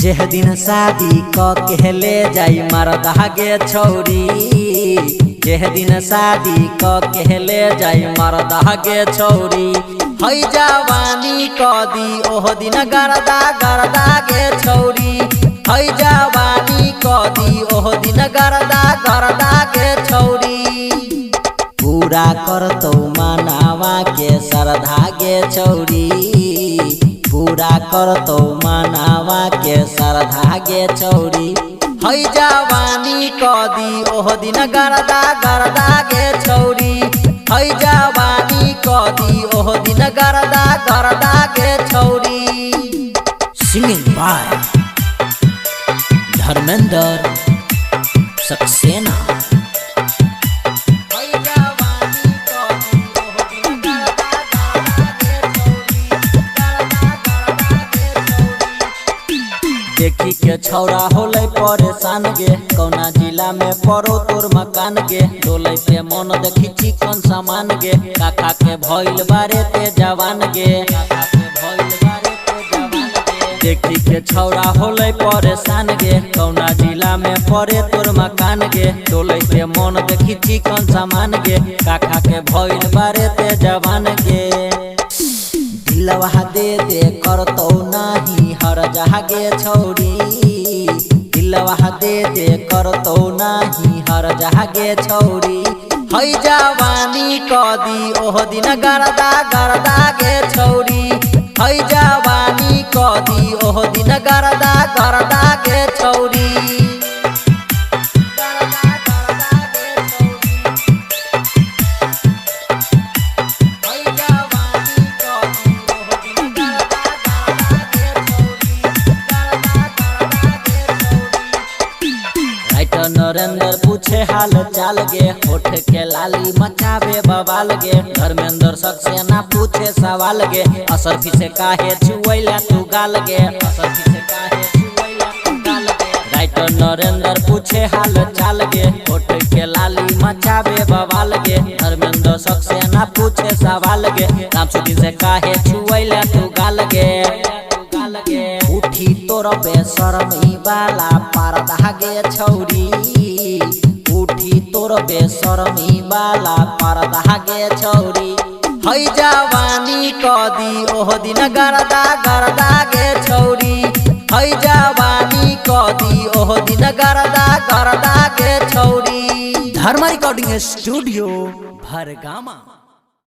जेह दिन शादी क के ले जाई मरदा गे छौरी, जेह दिन शादी क के ले जाई मरदा गे छौरी। हई जवानी क दी ओह दिन गरदा गरदा गे छौरी, हई जवानी क दी ओह दिन गरदा गरदा गे छौरी। पूरा करतौ मानावा के श्रद्धा गे छौरी, पूरा करतौ मानावा के श्रद्धा गे छौरी। हई जवानी क दी ओह दिन गरदा गरदा गे छौरी, हई जवानी क दी ओह दिन गरदा गरदा गे छौरी। Singing by Dharmendra Saxena. देखी के छौरा होले परेशान गे, कौना जिला में पड़ो तोर मकान गे। डोले पे मन देखी चिकन सामान गे, काका के भइल बारे ते जवान गे। देखी के छौरा होले परेशान गे, कौना जिला में पड़े तोर मकान गे। डोले पे मन देखी चिकन सामान गे, काका के भइल बारे ते जवान गे। दिलवा दे दे करतौ नाही हर जहागे छौरी, दिलवा दे दे करतौ नाही हर जहागे छौरी। हई जवानी क दी ओह दिन गरदा गरदा गे छौरी, हई जवानी क दी ओह दिन गरदा गरदा गे छौरी। नरेंद्र पूछे हाल चाल गे, होठ के लाली मचावे बवाल गे। धर्मेंद्र सक्सेना पूछे सवाल गे, असरफी से काहे छुएला तू गाल गे, असरफी से काहे छुएला तू गाल गे। राइटर नरेंद्र पूछे हाल चाल गे, होठ के लाली मचावे बवाल गे। धर्मेंद्र सक्सेना पूछे सवाल गे, रामसुदी से काहे छुएला तू गाल गे। उठी तोर बेशरमी वाला पर्दा गे छौरी, उठी तोर बेशरमी वाला पर्दा गे छौरी। हई जवानी क दी ओह दिन गरदा गरदा गे छौरी, हई जवानी क दी ओह दिन गरदा गरदा गे छौरी। धर्मा रिकॉर्डिंग स्टूडियो भरगामा।